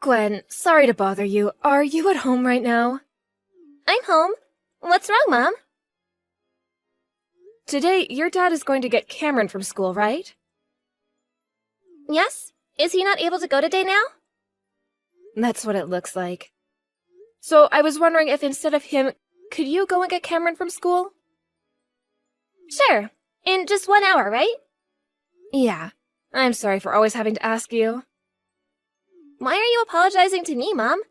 Gwen, sorry to bother you. Are you at home right now? I'm home. What's wrong, Mom? Today, your dad is going to get Cameron from school, right? Yes? Is he not able to go today now? That's what it looks like. So I was wondering if instead of him, could you go and get Cameron from school? Sure. In just 1 hour, right? Yeah. I'm sorry for always having to ask you. Why are you apologizing to me, Mom?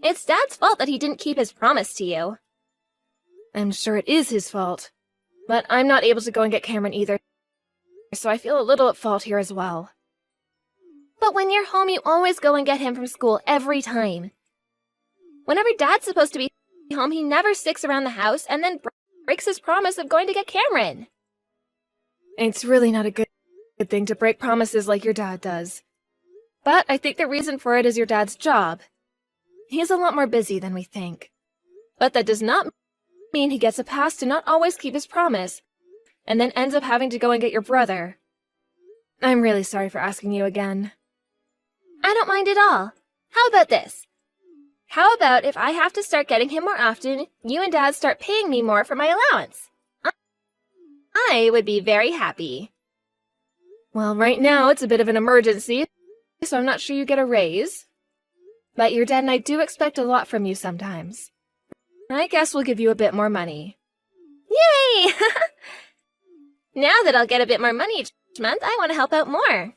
It's Dad's fault that he didn't keep his promise to you. I'm sure it is his fault. But I'm not able to go and get Cameron either, so I feel a little at fault here as well. But when you're home, you always go and get him from school every time. Whenever Dad's supposed to be home, he never sticks around the house and then breaks his promise of going to get Cameron. It's really not a good thing to break promises like your dad does. But I think the reason for it is your dad's job. He's a lot more busy than we think. But that does not mean he gets a pass to not always keep his promise, and then ends up having to go and get your brother. I'm really sorry for asking you again. I don't mind at all. How about this? How about if I have to start getting him more often, you and Dad start paying me more for my allowance? I would be very happy. Well, right now it's a bit of an emergency, so I'm not sure you get a raise. But your dad and I do expect a lot from you sometimes. I guess we'll give you a bit more money. Yay! Now that I'll get a bit more money each month, I want to help out more.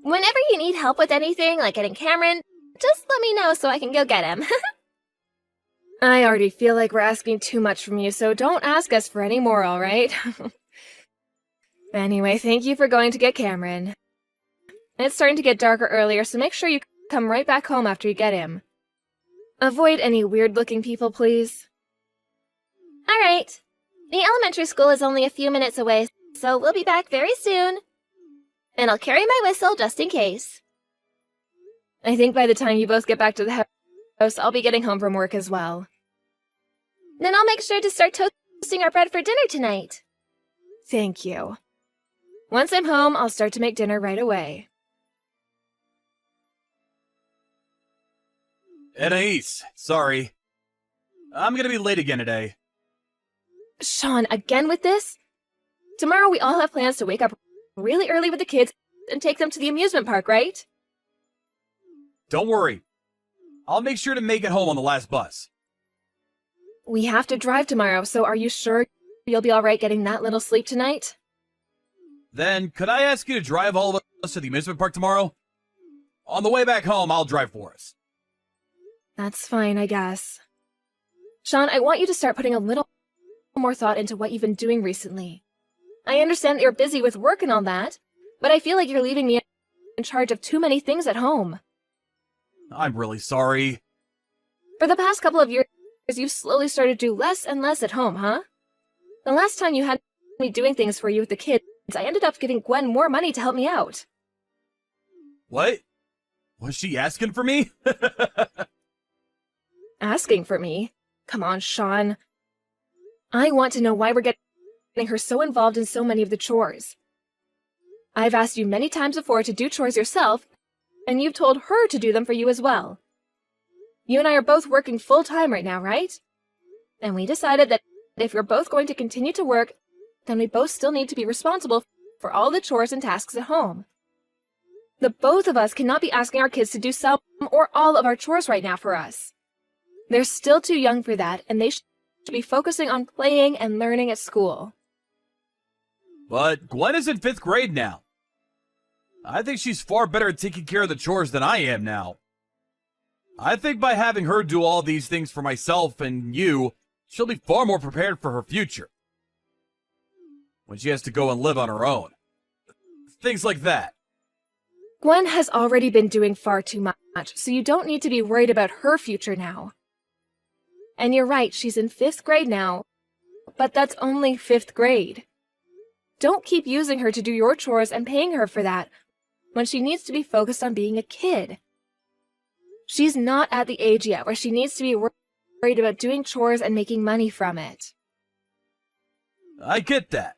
Whenever you need help with anything, like getting Cameron, just let me know so I can go get him. I already feel like we're asking too much from you, so don't ask us for any more, all right? Anyway, thank you for going to get Cameron. It's starting to get darker earlier, so make sure you come right back home after you get him. Avoid any weird-looking people, please. All right. The elementary school is only a few minutes away, so we'll be back very soon. And I'll carry my whistle just in case. I think by the time you both get back to the house, I'll be getting home from work as well. Then I'll make sure to start toasting our bread for dinner tonight. Thank you. Once I'm home, I'll start to make dinner right away. Anais, sorry. I'm gonna be late again today. Sean, again with this? Tomorrow we all have plans to wake up really early with the kids and take them to the amusement park, right? Don't worry. I'll make sure to make it home on the last bus. We have to drive tomorrow, so are you sure you'll be alright getting that little sleep tonight? Then, could I ask you to drive all of us to the amusement park tomorrow? On the way back home, I'll drive for us. That's fine, I guess. Sean, I want you to start putting a little more thought into what you've been doing recently. I understand that you're busy with work and all that, but I feel like you're leaving me in charge of too many things at home. I'm really sorry. For the past couple of years, you've slowly started to do less and less at home, huh? The last time you had me doing things for you with the kids, I ended up giving Gwen more money to help me out. What? Was she asking for me? Asking for me? Come on, Sean. I want to know why we're getting her so involved in so many of the chores. I've asked you many times before to do chores yourself, and you've told her to do them for you as well. You and I are both working full-time right now, right? And we decided that if we're both going to continue to work, then we both still need to be responsible for all the chores and tasks at home. The both of us cannot be asking our kids to do some or all of our chores right now for us. They're still too young for that, and they should be focusing on playing and learning at school. But Gwen is in 5th grade now. I think she's far better at taking care of the chores than I am now. I think by having her do all these things for myself and you, she'll be far more prepared for her future. When she has to go and live on her own. Things like that. Gwen has already been doing far too much, so you don't need to be worried about her future now. And you're right, she's in 5th grade now, but that's only 5th grade. Don't keep using her to do your chores and paying her for that, when she needs to be focused on being a kid. She's not at the age yet where she needs to be worried about doing chores and making money from it. I get that.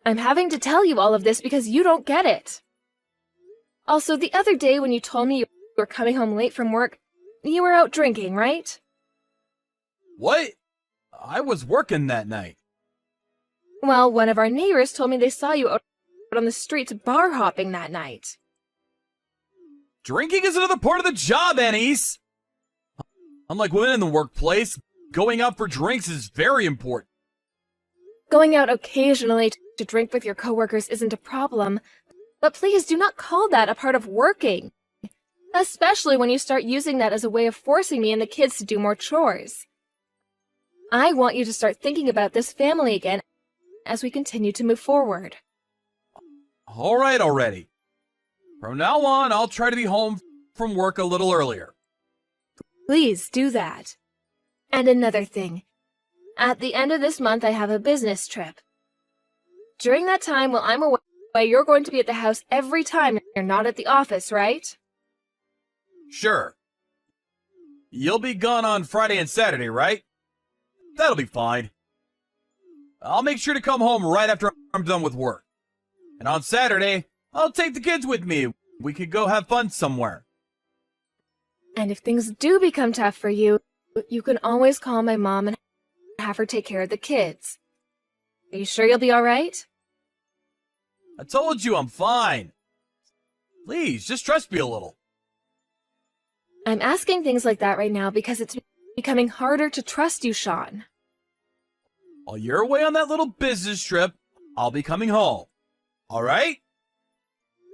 I'm having to tell you all of this because you don't get it. Also, the other day when you told me you were coming home late from work, you were out drinking, right? What? I was working that night. Well, one of our neighbors told me they saw you out on the streets bar hopping that night. Drinking is another part of the job, Anise. Unlike women in the workplace, going out for drinks is very important. Going out occasionally to drink with your coworkers isn't a problem, but please do not call that a part of working. Especially when you start using that as a way of forcing me and the kids to do more chores. I want you to start thinking about this family again as we continue to move forward. All right already. From now on, I'll try to be home from work a little earlier. Please do that. And another thing. At the end of this month, I have a business trip. During that time, while I'm away, you're going to be at the house every time you're not at the office, right? Sure. You'll be gone on Friday and Saturday, right? That'll be fine. I'll make sure to come home right after I'm done with work. And on Saturday, I'll take the kids with me. We could go have fun somewhere. And if things do become tough for you, you can always call my mom and have her take care of the kids. Are you sure you'll be all right? I told you I'm fine. Please, just trust me a little. I'm asking things like that right now because it's becoming harder to trust you, Sean. While you're away on that little business trip, I'll be coming home. All right?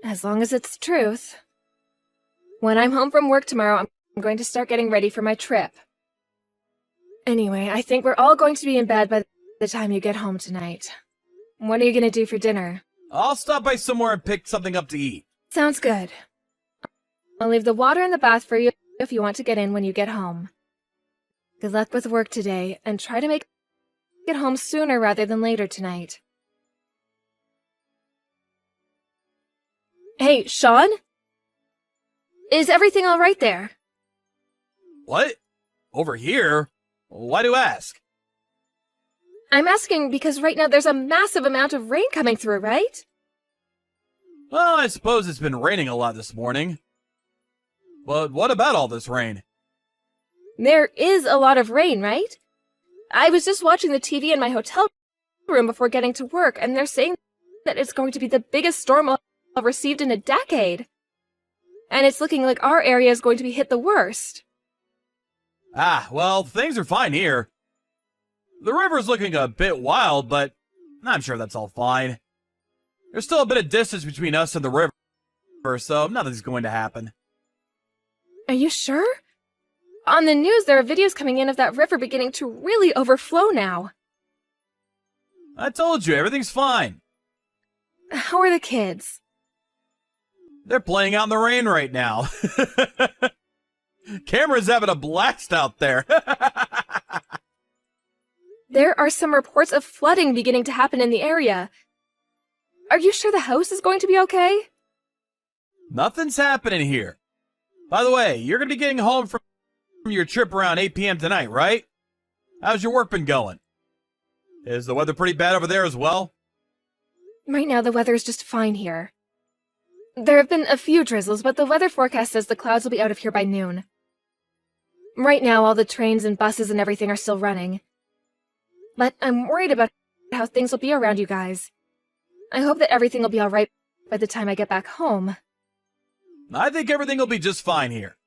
As long as it's the truth. When I'm home from work tomorrow, I'm going to start getting ready for my trip. Anyway, I think we're all going to be in bed by the time you get home tonight. What are you going to do for dinner? I'll stop by somewhere and pick something up to eat. Sounds good. I'll leave the water in the bath for you if you want to get in when you get home. Good luck with work today, and try to make it home sooner rather than later tonight. Hey, Sean? Is everything all right there? What? Over here? Why do you ask? I'm asking because right now there's a massive amount of rain coming through, right? Well, I suppose it's been raining a lot this morning. But what about all this rain? There is a lot of rain, right? I was just watching the TV in my hotel room before getting to work, and they're saying that it's going to be the biggest storm I've received in a decade. And it's looking like our area is going to be hit the worst. Ah, well, things are fine here. The river's looking a bit wild, but I'm sure that's all fine. There's still a bit of distance between us and the river, so nothing's going to happen. Are you sure? On the news, there are videos coming in of that river beginning to really overflow now. I told you, everything's fine. How are the kids? They're playing out in the rain right now. Cameron's having a blast out there. There are some reports of flooding beginning to happen in the area. Are you sure the house is going to be okay? Nothing's happening here. By the way, you're going to be getting home from your trip around 8 p.m. tonight, right? How's your work been going? Is the weather pretty bad over there as well? Right now, the weather is just fine here. There have been a few drizzles, but the weather forecast says the clouds will be out of here by noon. Right now, all the trains and buses and everything are still running. But I'm worried about how things will be around you guys. I hope that everything will be all right by the time I get back home. I think everything will be just fine here.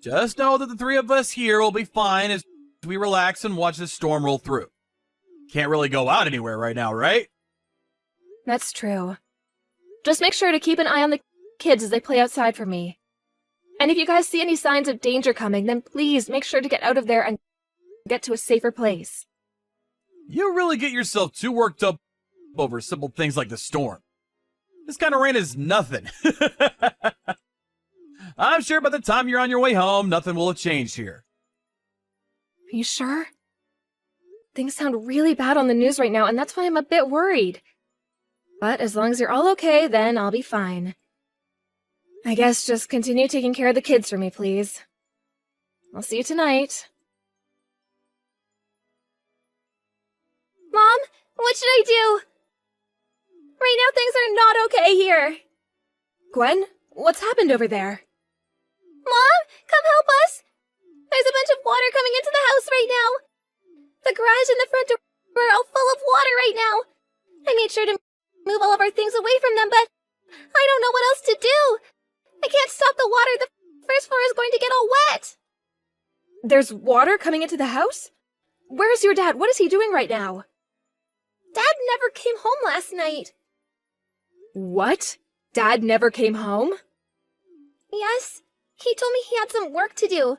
Just know that the three of us here will be fine as we relax and watch this storm roll through. Can't really go out anywhere right now, right? That's true. Just make sure to keep an eye on the kids as they play outside for me. And if you guys see any signs of danger coming, then please make sure to get out of there and get to a safer place. You really get yourself too worked up over simple things like the storm. This kind of rain is nothing. I'm sure by the time you're on your way home, nothing will have changed here. Are you sure? Things sound really bad on the news right now, and that's why I'm a bit worried. But as long as you're all okay, then I'll be fine. I guess just continue taking care of the kids for me, please. I'll see you tonight. Mom, what should I do? Right now things are not okay here. Gwen, what's happened over there? water coming into the house right now. The garage and the front door are all full of water right now. I made sure to move all of our things away from them, but I don't know what else to do. I can't stop the water. The first floor is going to get all wet. There's water coming into the house? Where's your dad? What is he doing right now? Dad never came home last night. What? Dad never came home? Yes, he told me he had some work to do.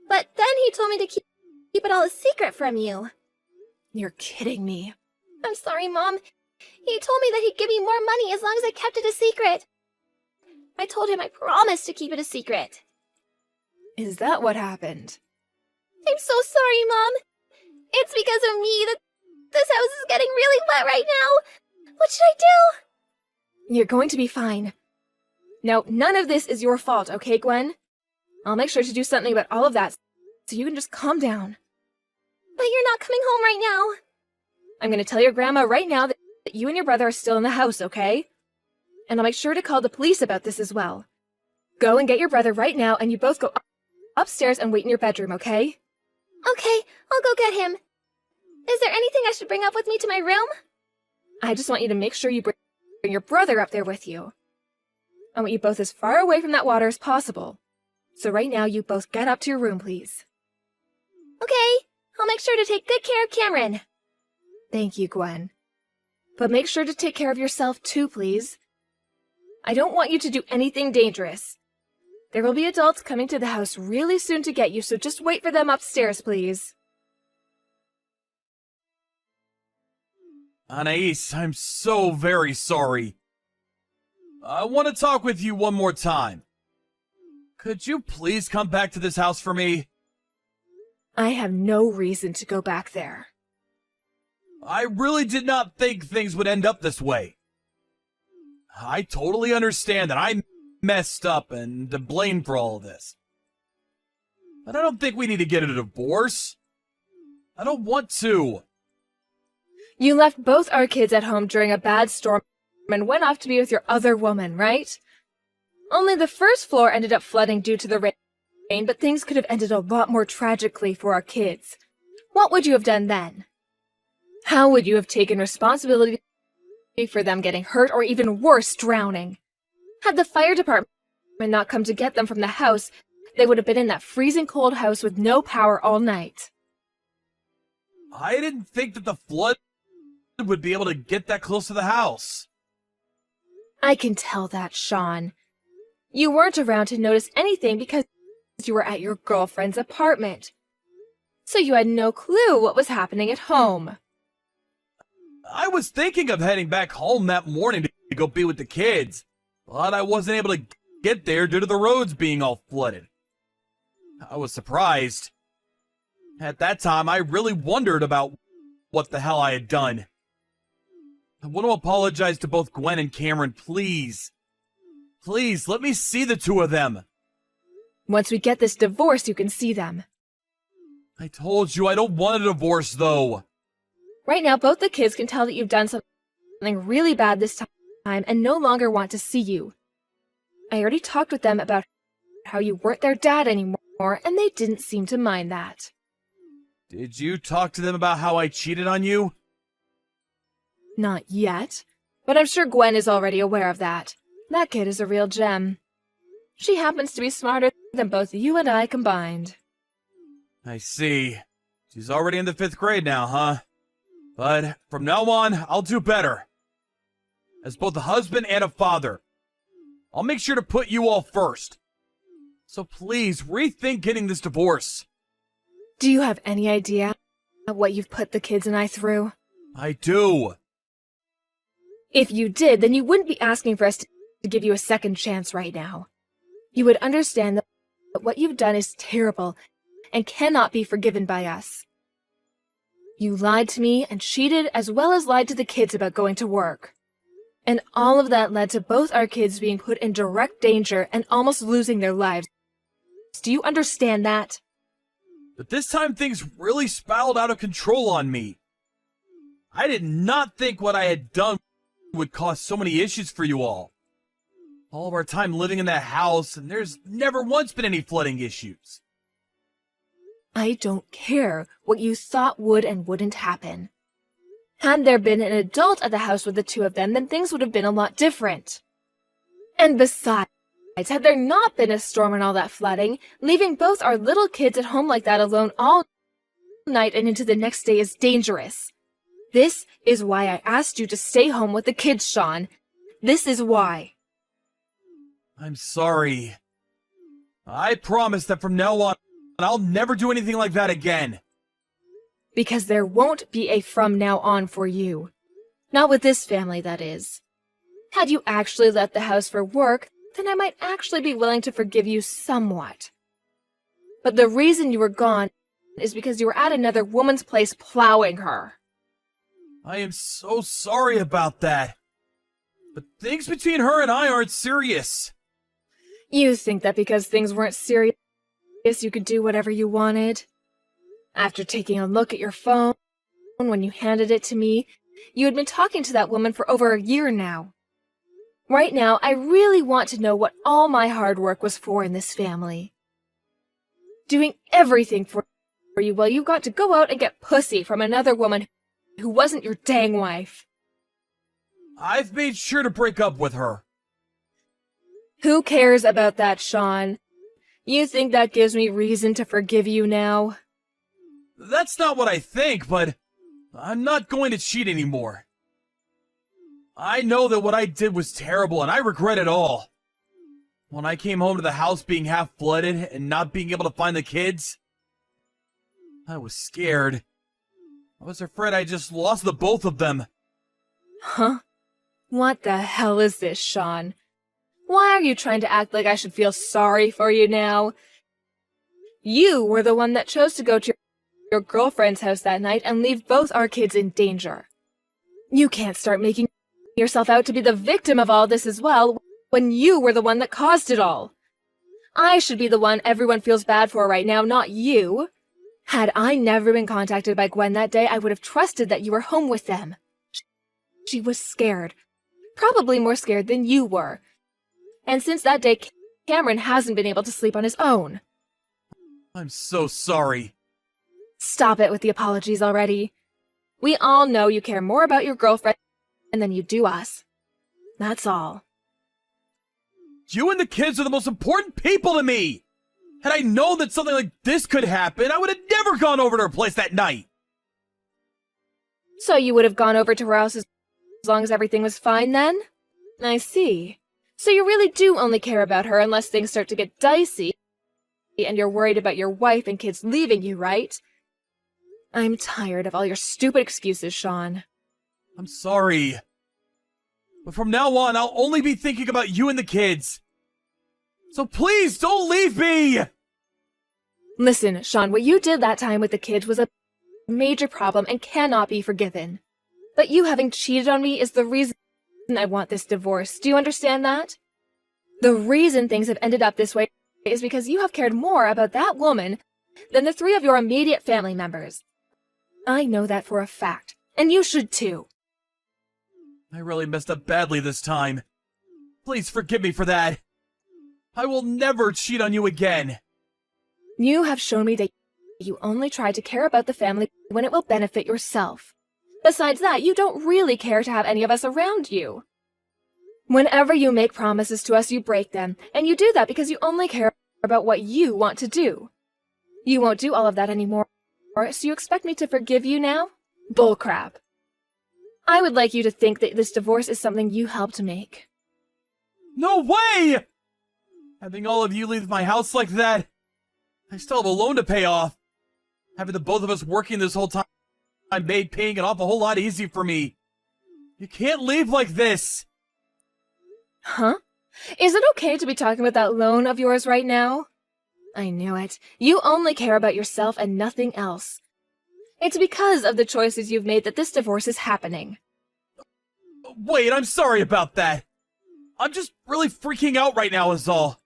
But then he told me to keep it all a secret from you. You're kidding me. I'm sorry, Mom. He told me that he'd give me more money as long as I kept it a secret. I told him I promised to keep it a secret. Is that what happened? I'm so sorry, Mom. It's because of me that this house is getting really wet right now. What should I do? You're going to be fine. Now, none of this is your fault, okay, Gwen? I'll make sure to do something about all of that so you can just calm down. But you're not coming home right now. I'm going to tell your grandma right now that you and your brother are still in the house, okay? And I'll make sure to call the police about this as well. Go and get your brother right now, and you both go upstairs and wait in your bedroom, okay? Okay, I'll go get him. Is there anything I should bring up with me to my room? I just want you to make sure you bring your brother up there with you. I want you both as far away from that water as possible. So right now, you both get up to your room, please. Okay, I'll make sure to take good care of Cameron. Thank you, Gwen. But make sure to take care of yourself too, please. I don't want you to do anything dangerous. There will be adults coming to the house really soon to get you, so just wait for them upstairs, please. Anais, I'm so very sorry. I want to talk with you one more time. Could you please come back to this house for me? I have no reason to go back there. I really did not think things would end up this way. I totally understand that I messed up and to blame for all of this. But I don't think we need to get a divorce. I don't want to. You left both our kids at home during a bad storm and went off to be with your other woman, right? Only the first floor ended up flooding due to the rain, but things could have ended a lot more tragically for our kids. What would you have done then? How would you have taken responsibility for them getting hurt or even worse, drowning? Had the fire department not come to get them from the house, they would have been in that freezing cold house with no power all night. I didn't think that the flood would be able to get that close to the house. I can tell that, Sean. You weren't around to notice anything because you were at your girlfriend's apartment. So you had no clue what was happening at home. I was thinking of heading back home that morning to go be with the kids, but I wasn't able to get there due to the roads being all flooded. I was surprised. At that time, I really wondered about what the hell I had done. I want to apologize to both Gwen and Cameron, please. Please, let me see the two of them. Once we get this divorce, you can see them. I told you I don't want a divorce, though. Right now, both the kids can tell that you've done something really bad this time and no longer want to see you. I already talked with them about how you weren't their dad anymore, and they didn't seem to mind that. Did you talk to them about how I cheated on you? Not yet, but I'm sure Gwen is already aware of that. That kid is a real gem. She happens to be smarter than both you and I combined. I see. She's already in the 5th grade now, huh? But from now on, I'll do better. As both a husband and a father, I'll make sure to put you all first. So please, rethink getting this divorce. Do you have any idea what you've put the kids and I through? I do. If you did, then you wouldn't be asking for us to give you a second chance right now. You would understand that what you've done is terrible and cannot be forgiven by us. You lied to me and cheated as well as lied to the kids about going to work. And all of that led to both our kids being put in direct danger and almost losing their lives. Do you understand that? But this time things really spiraled out of control on me. I did not think what I had done would cause so many issues for you all. All of our time living in that house, and there's never once been any flooding issues. I don't care what you thought would and wouldn't happen. Had there been an adult at the house with the two of them, then things would have been a lot different. And besides, had there not been a storm and all that flooding, leaving both our little kids at home like that alone all night and into the next day is dangerous. This is why I asked you to stay home with the kids, Sean. This is why. I'm sorry. I promise that from now on, I'll never do anything like that again. Because there won't be a from now on for you. Not with this family, that is. Had you actually left the house for work, then I might actually be willing to forgive you somewhat. But the reason you were gone is because you were at another woman's place plowing her. I am so sorry about that. But things between her and I aren't serious. You think that because things weren't serious, you could do whatever you wanted? After taking a look at your phone, when you handed it to me, you had been talking to that woman for over a year now. Right now, I really want to know what all my hard work was for in this family. Doing everything for you while you got to go out and get pussy from another woman who wasn't your dang wife. I've made sure to break up with her. Who cares about that, Sean? You think that gives me reason to forgive you now? That's not what I think, but I'm not going to cheat anymore. I know that what I did was terrible, and I regret it all. When I came home to the house being half flooded and not being able to find the kids, I was scared. I was afraid I just lost the both of them. Huh? What the hell is this, Sean? Why are you trying to act like I should feel sorry for you now? You were the one that chose to go to your girlfriend's house that night and leave both our kids in danger. You can't start making yourself out to be the victim of all this as well, when you were the one that caused it all. I should be the one everyone feels bad for right now, not you. Had I never been contacted by Gwen that day, I would have trusted that you were home with them. She was scared. Probably more scared than you were. And since that day, Cameron hasn't been able to sleep on his own. I'm so sorry. Stop it with the apologies already. We all know you care more about your girlfriend than you do us. That's all. You and the kids are the most important people to me! Had I known that something like this could happen, I would have never gone over to her place that night! So you would have gone over to her house as long as everything was fine then? I see. So you really do only care about her unless things start to get dicey, and you're worried about your wife and kids leaving you, right? I'm tired of all your stupid excuses, Sean. I'm sorry. But from now on, I'll only be thinking about you and the kids. So please, don't leave me! Listen, Sean, what you did that time with the kids was a major problem and cannot be forgiven. But you having cheated on me is the reason I want this divorce. Do you understand that? The reason things have ended up this way is because you have cared more about that woman than the three of your immediate family members. I know that for a fact, and you should too. I really messed up badly this time. Please forgive me for that. I will never cheat on you again. You have shown me that you only try to care about the family when it will benefit yourself. Besides that, you don't really care to have any of us around you. Whenever you make promises to us, you break them, and you do that because you only care about what you want to do. You won't do all of that anymore, so you expect me to forgive you now? Bullcrap. I would like you to think that this divorce is something you helped make. No way! Having all of you leave my house like that, I still have a loan to pay off. Having the both of us working this whole time made paying it off a whole lot easier for me. You can't leave like this. Huh? Is it okay to be talking about that loan of yours right now? I knew it. You only care about yourself and nothing else. It's because of the choices you've made that this divorce is happening. Wait, I'm sorry about that. I'm just really freaking out right now is all.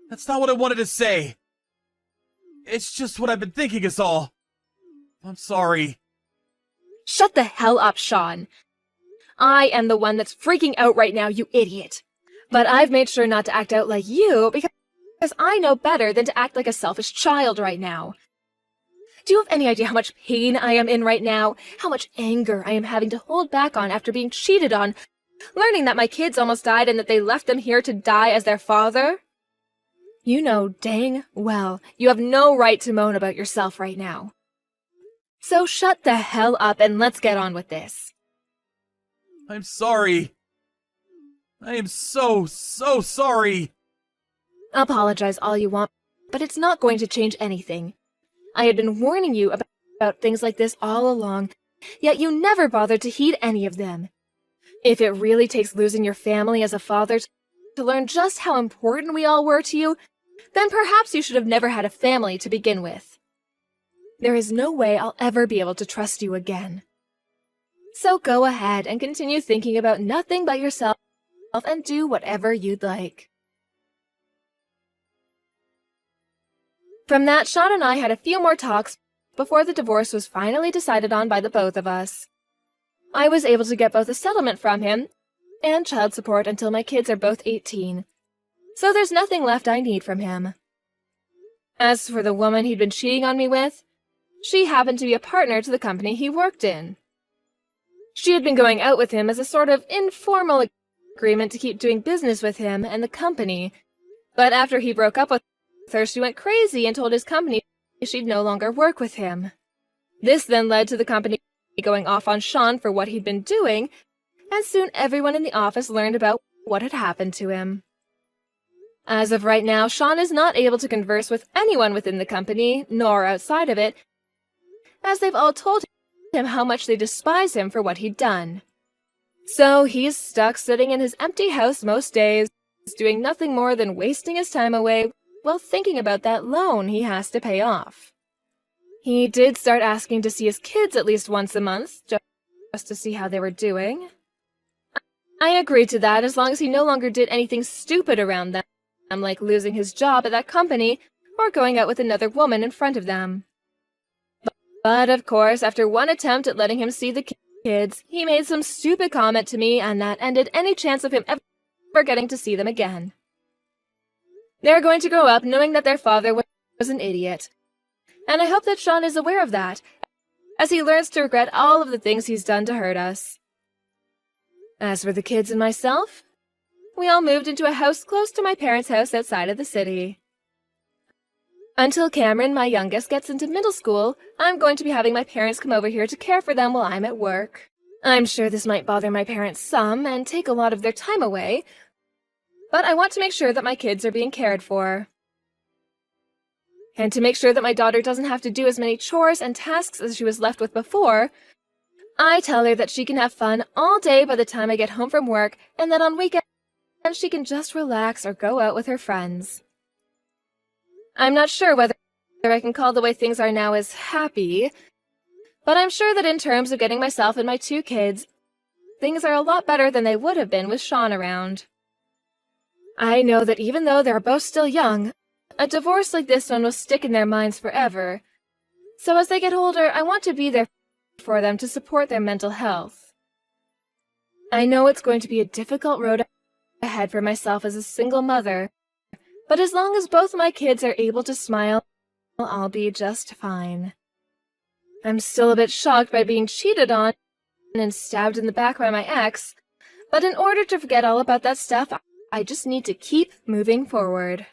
That's not what I wanted to say. It's just what I've been thinking is all. I'm sorry. Shut the hell up, Sean. I am the one that's freaking out right now, you idiot. But I've made sure not to act out like you because I know better than to act like a selfish child right now. Do you have any idea how much pain I am in right now? How much anger I am having to hold back on after being cheated on, learning that my kids almost died and that they left them here to die as their father? You know dang well you have no right to moan about yourself right now. So shut the hell up and let's get on with this. I'm sorry. I am so sorry. Apologize all you want, but it's not going to change anything. I had been warning you about things like this all along, yet you never bothered to heed any of them. If it really takes losing your family as a father to learn just how important we all were to you, then perhaps you should have never had a family to begin with. There is no way I'll ever be able to trust you again. So go ahead and continue thinking about nothing but yourself and do whatever you'd like. From that, Sean and I had a few more talks before the divorce was finally decided on by the both of us. I was able to get both a settlement from him and child support until my kids are both 18. So there's nothing left I need from him. As for the woman he'd been cheating on me with, she happened to be a partner to the company he worked in. She had been going out with him as a sort of informal agreement to keep doing business with him and the company, but after he broke up with her, she went crazy and told his company she'd no longer work with him. This then led to the company going off on Sean for what he'd been doing, and soon everyone in the office learned about what had happened to him. As of right now, Sean is not able to converse with anyone within the company, nor outside of it, as they've all told him how much they despise him for what he'd done. So he's stuck sitting in his empty house most days, doing nothing more than wasting his time away while thinking about that loan he has to pay off. He did start asking to see his kids at least once a month, just to see how they were doing. I agreed to that as long as he no longer did anything stupid around them, like losing his job at that company or going out with another woman in front of them. But of course, after one attempt at letting him see the kids, he made some stupid comment to me, and that ended any chance of him ever getting to see them again. They're going to grow up knowing that their father was an idiot, and I hope that Sean is aware of that, as he learns to regret all of the things he's done to hurt us. As for the kids and myself, we all moved into a house close to my parents' house outside of the city. Until Cameron, my youngest, gets into middle school, I'm going to be having my parents come over here to care for them while I'm at work. I'm sure this might bother my parents some and take a lot of their time away, but I want to make sure that my kids are being cared for. And to make sure that my daughter doesn't have to do as many chores and tasks as she was left with before, I tell her that she can have fun all day by the time I get home from work, and that on weekends she can just relax or go out with her friends. I'm not sure whether I can call the way things are now as happy, but I'm sure that in terms of getting myself and my two kids, things are a lot better than they would have been with Sean around. I know that even though they're both still young, a divorce like this one will stick in their minds forever. So as they get older, I want to be there for them to support their mental health. I know it's going to be a difficult road ahead for myself as a single mother, but as long as both my kids are able to smile, I'll be just fine. I'm still a bit shocked by being cheated on and stabbed in the back by my ex, but in order to forget all about that stuff, I just need to keep moving forward.